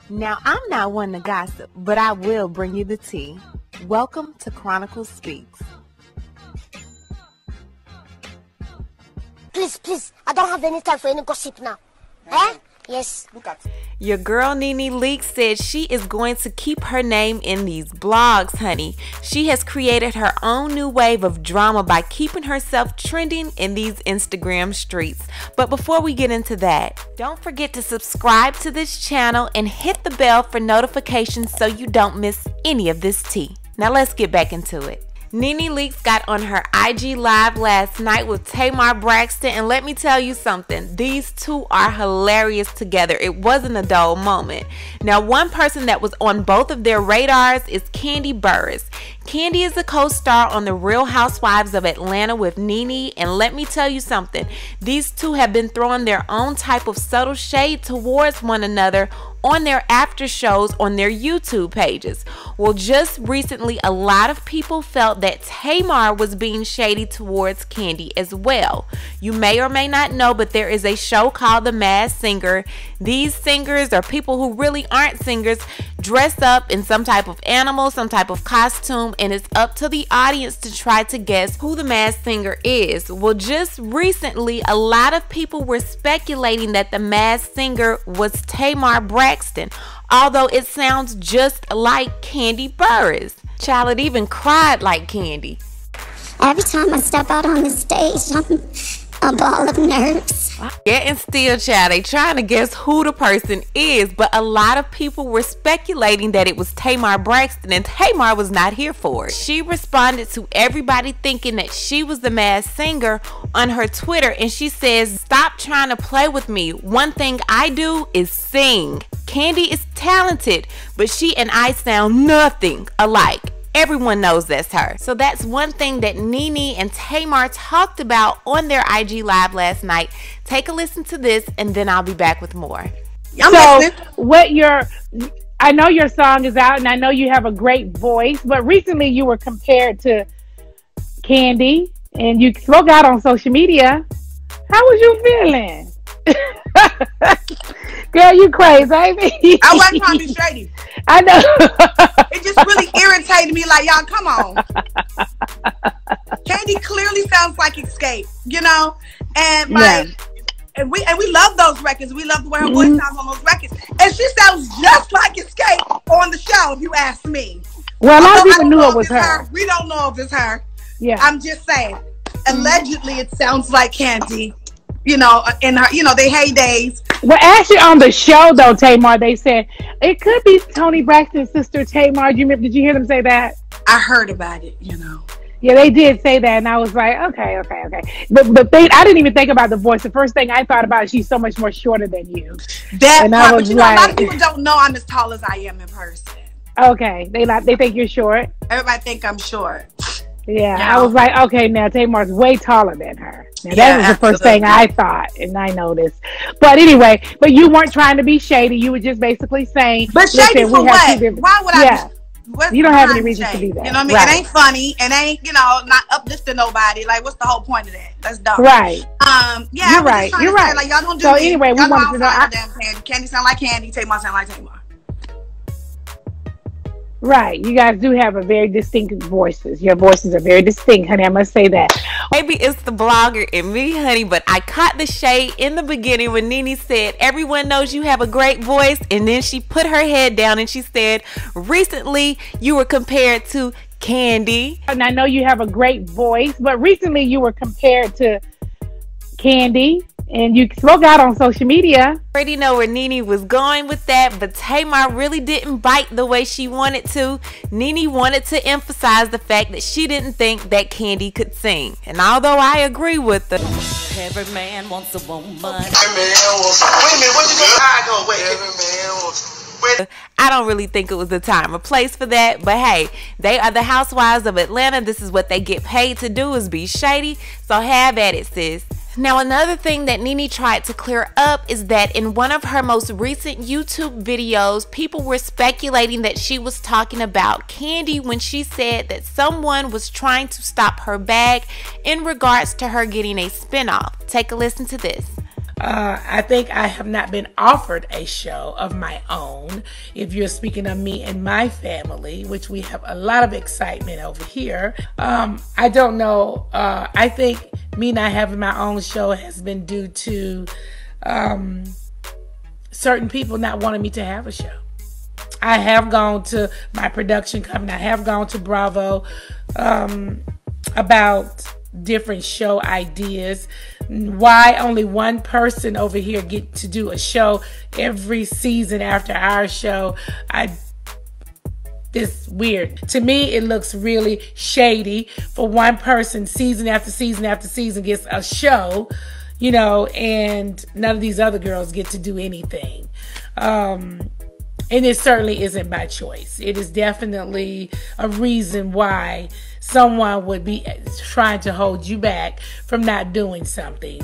Now, I'm not one to gossip, but I will bring you the tea. Welcome to Chronicle Speaks. Please, I don't have any time for any gossip now. Eh? Yes. Look at Your girl NeNe Leakes said she is going to keep her name in these blogs, honey. She has created her own new wave of drama by keeping herself trending in these Instagram streets. But before we get into that, don't forget to subscribe to this channel and hit the bell for notifications so you don't miss any of this tea. Now let's get back into it. NeNe Leakes got on her IG Live last night with Tamar Braxton, and let me tell you something, these two are hilarious together. It wasn't a dull moment. Now, one person that was on both of their radars is Kandi Burruss. Kandi is a co-star on the Real Housewives of Atlanta with NeNe, and let me tell you something, these two have been throwing their own type of subtle shade towards one another on their after shows on their YouTube pages. Well, just recently, a lot of people felt that Tamar was being shady towards Kandi as well. You may or may not know, but there is a show called The Masked Singer. These singers, or people who really aren't singers, dress up in some type of animal, some type of costume, and it's up to the audience to try to guess who the masked singer is. Well, just recently, a lot of people were speculating that the masked singer was Tamar Braxton, although it sounds just like Kandi Burruss. Child, it even cried like Kandi. every time I step out on the stage, I'm a ball of nerves. Yeah, and still, child, they trying to guess who the person is, but a lot of people were speculating that it was Tamar Braxton, and Tamar was not here for it. She responded to everybody thinking that she was the masked singer on her Twitter, and she says, "Stop trying to play with me. One thing I do is sing. Kandi is talented, but she and I sound nothing alike. Everyone knows that's her." So that's one thing that NeNe and Tamar talked about on their IG Live last night. Take a listen to this, and then I'll be back with more. So I know your song is out, and I know you have a great voice, but recently you were compared to Kandi, and you spoke out on social media. How was you feeling? Girl, you crazy, baby. I wasn't trying to be shady. I know. It just really irritated me. Like, y'all, come on. Kandi clearly sounds like Escape, you know, and like, and we love those records. We love the way her voice sounds on those records, and she sounds just like Escape on the show. If you ask me, well, a lot of people knew it was her. We don't know if it's her. Yeah, I'm just saying. Allegedly, it sounds like Kandi. You know, in her, you know, they heydays. Well, actually, on the show though, Tamar, they said it could be Toni Braxton's sister Tamar. Did you hear them say that? I heard about it. You know. Yeah, they did say that, and I was like, okay. But the thing, I didn't even think about the voice. The first thing I thought about is she's so much more shorter than you. That part, but you know, a lot of people don't know I'm as tall as I am in person. Okay, they think you're short. Everybody think I'm short. Yeah, I was like, okay, now Tamar's way taller than her. Now, that was the first thing I thought, and I noticed. But anyway, but you weren't trying to be shady. You were just basically saying, but shady for what? Why would I? Yeah. You don't have any reason to be that. You know what I mean? Right. It ain't funny. It ain't, you know, not uplifting nobody. Like, what's the whole point of that? That's dumb. Right. Yeah. You're right. You're right. Like, y'all don't do so me. Anyway, we wanted to know. Kandi sound like Kandi. Tamar sound like Tamar. Right. You guys do have a very distinct voices. Your voices are very distinct, honey. I must say that. Maybe it's the blogger in me, honey, but I caught the shade in the beginning when NeNe said, "Everyone knows you have a great voice," and then she put her head down and she said, "Recently you were compared to Kandi." And I know you have a great voice, but recently you were compared to Kandi, and you spoke out on social media. I already know where NeNe was going with that, but Tamar really didn't bite the way she wanted to. NeNe wanted to emphasize the fact that she didn't think that Kandi could sing. And although I agree with her, every man wants a woman. Every man wants a woman. Wait a minute, what you gonna hide on? Wait, every man wants. I don't really think it was the time or place for that, but hey, they are the Housewives of Atlanta. This is what they get paid to do, is be shady. So have at it, sis. Now, another thing that NeNe tried to clear up is that in one of her most recent YouTube videos, people were speculating that she was talking about Kandi when she said that someone was trying to stop her bag in regards to her getting a spinoff. Take a listen to this. I think I have not been offered a show of my own. If you're speaking of me and my family, which we have a lot of excitement over here. I don't know. I think me not having my own show has been due to certain people not wanting me to have a show. I have gone to my production company. I have gone to Bravo about different show ideas. Why only one person over here get to do a show every season after our show? It's weird. To me, it looks really shady for one person season after season after season gets a show, you know, and none of these other girls get to do anything. And it certainly isn't by choice. It is definitely a reason why someone would be trying to hold you back from not doing something.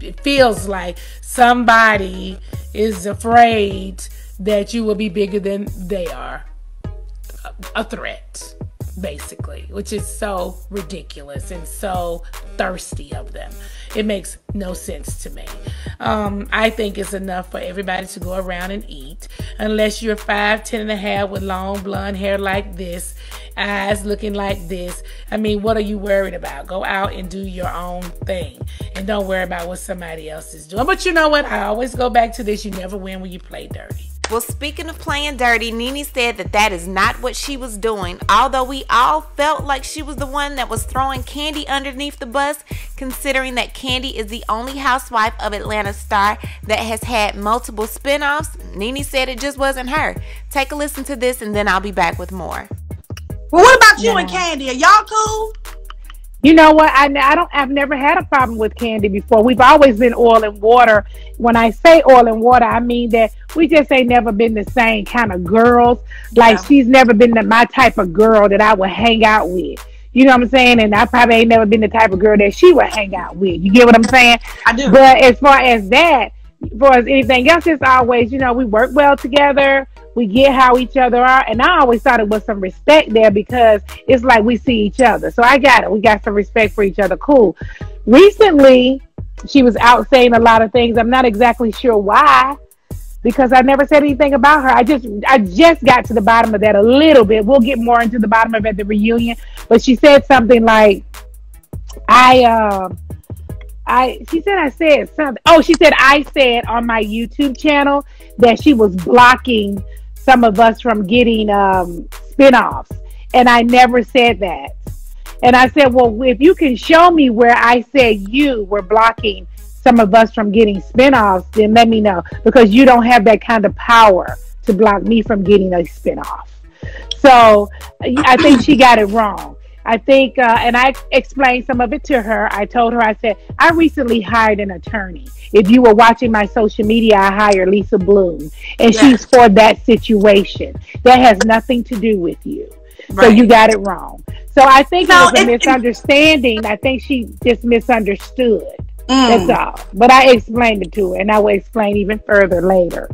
It feels like somebody is afraid that you will be bigger than they are. A threat, basically, which is so ridiculous and so thirsty of them. It makes no sense to me. I think it's enough for everybody to go around and eat, unless you're 5'10" and a half with long blonde hair like this, eyes looking like this. I mean, what are you worried about? Go out and do your own thing, and don't worry about what somebody else is doing. But you know what? I always go back to this: you never win when you play dirty. Well, speaking of playing dirty, NeNe said that is not what she was doing. Although we all felt like she was the one that was throwing Kandi underneath the bus, considering that Kandi is the only housewife of Atlanta star that has had multiple spinoffs. NeNe said it just wasn't her. Take a listen to this and then I'll be back with more. Well, what about you and Kandi? Are y'all cool? You know what? I've never had a problem with Kandi before. We've always been oil and water. When I say oil and water, I mean that we just ain't never been the same kind of girls. Like, she's never been my type of girl that I would hang out with. You know what I'm saying? And I probably ain't never been the type of girl that she would hang out with. You get what I'm saying? I do. But as far as anything else, it's always, you know, we work well together. We get how each other are. And I always thought it was some respect there, because it's like we see each other. So I got it. We got some respect for each other. Cool. Recently, she was out saying a lot of things. I'm not exactly sure why, because I never said anything about her. I just got to the bottom of that a little bit. We'll get more into the bottom of it at the reunion. But she said something like, she said I said something. Oh, she said I said on my YouTube channel that she was blocking some of us from getting spinoffs. And I never said that. And I said, well, if you can show me where I said you were blocking some of us from getting spinoffs, then let me know, because you don't have that kind of power to block me from getting a spinoff. So I think she got it wrong. I think, and I explained some of it to her. I told her, I said, I recently hired an attorney. If you were watching my social media, I hired Lisa Bloom, and she's for that situation. That has nothing to do with you. Right. So you got it wrong. So I think it was a misunderstanding. I think she just misunderstood. That's all. But I explained it to her, and I will explain even further later.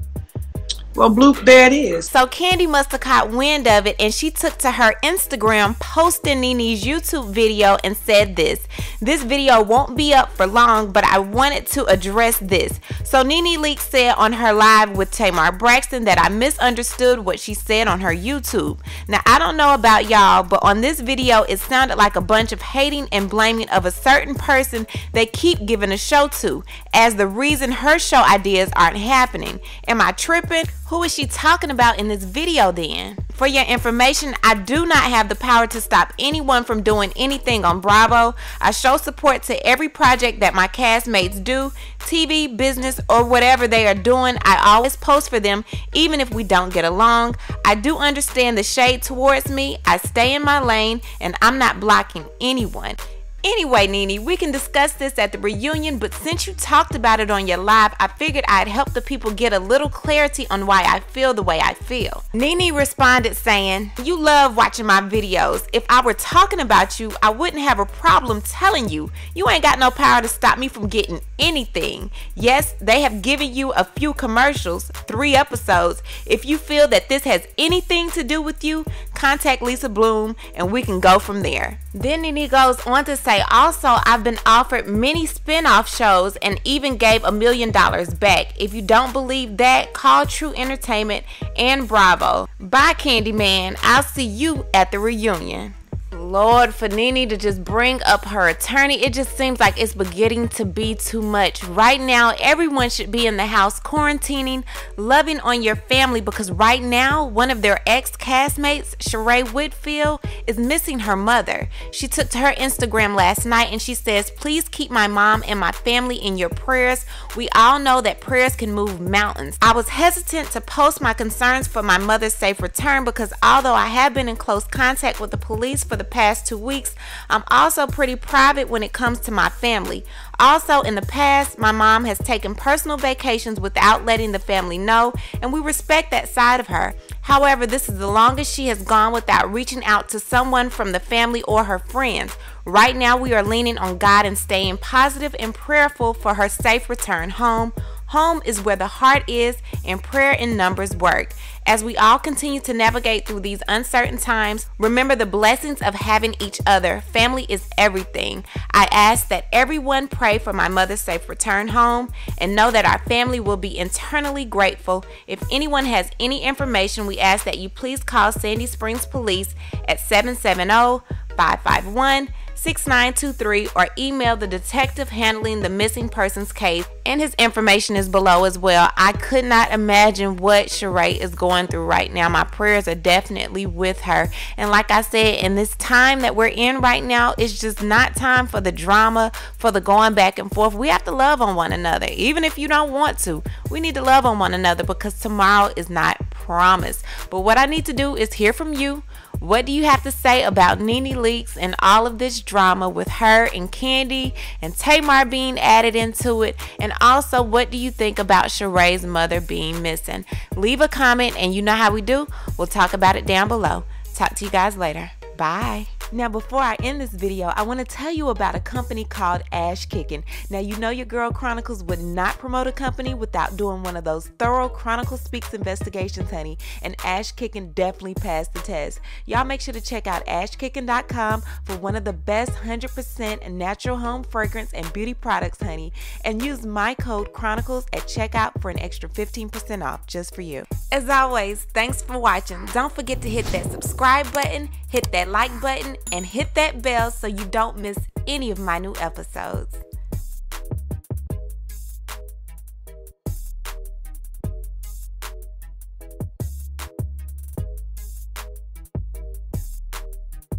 Well, Bloop, there it is. So Kandi must have caught wind of it, and she took to her Instagram, posting NeNe's YouTube video, and said this video won't be up for long, but I wanted to address this. So NeNe Leakes said on her live with Tamar Braxton that I misunderstood what she said on her YouTube. Now, I don't know about y'all, but on this video, it sounded like a bunch of hating and blaming of a certain person they keep giving a show to as the reason her show ideas aren't happening. Am I tripping? Who is she talking about in this video then? For your information, I do not have the power to stop anyone from doing anything on Bravo. I show support to every project that my castmates do, TV, business, or whatever they are doing. I always post for them, even if we don't get along. I do understand the shade towards me. I stay in my lane, and I'm not blocking anyone. Anyway, NeNe, we can discuss this at the reunion, but since you talked about it on your live, I figured I'd help the people get a little clarity on why I feel the way I feel. NeNe responded saying, you love watching my videos. If I were talking about you, I wouldn't have a problem telling you. You ain't got no power to stop me from getting anything. Yes, they have given you a few commercials, 3 episodes. If you feel that this has anything to do with you, contact Lisa Bloom and we can go from there. Then NeNe goes on to say, also, I've been offered many spin-off shows and even gave $1 million back. If you don't believe that, call True Entertainment and Bravo. Bye, Candyman. I'll see you at the reunion. Lord, for NeNe to just bring up her attorney, it just seems like it's beginning to be too much. Right now, everyone should be in the house quarantining, loving on your family, because right now, one of their ex-castmates, Sheree Whitfield, is missing her mother. She took to her Instagram last night and she says, please keep my mom and my family in your prayers. We all know that prayers can move mountains. I was hesitant to post my concerns for my mother's safe return because although I have been in close contact with the police for the past 2 weeks, I'm also pretty private when it comes to my family. Also, in the past, my mom has taken personal vacations without letting the family know, and we respect that side of her. However, this is the longest she has gone without reaching out to someone from the family or her friends. Right now, we are leaning on God and staying positive and prayerful for her safe return home. Home is where the heart is, and prayer in numbers work. As we all continue to navigate through these uncertain times, remember the blessings of having each other. Family is everything. I ask that everyone pray for my mother's safe return home and know that our family will be eternally grateful. If anyone has any information, we ask that you please call Sandy Springs Police at 770-551-6923 or email the detective handling the missing persons case, and his information is below as well. I could not imagine what Sheree is going through right now. My prayers are definitely with her, and like I said, in this time that we're in right now, it's just not time for the drama, for the going back and forth. We have to love on one another. Even if you don't want to, we need to love on one another because tomorrow is not promised. But what I need to do is hear from you. What do you have to say about NeNe Leakes and all of this drama with her and Kandi and Tamar being added into it? And also, what do you think about Sheree's mother being missing? Leave a comment, and you know how we do. We'll talk about it down below. Talk to you guys later. Bye. Now, before I end this video, I want to tell you about a company called Ash Kicking. Now, you know your girl Chronicles would not promote a company without doing one of those thorough Chronicle Speaks investigations, honey. And Ash Kicking definitely passed the test. Y'all make sure to check out ashkicking.com for one of the best 100% natural home fragrance and beauty products, honey. And use my code Chronicles at checkout for an extra 15% off just for you. As always, thanks for watching. Don't forget to hit that subscribe button, hit that like button, and hit that bell so you don't miss any of my new episodes.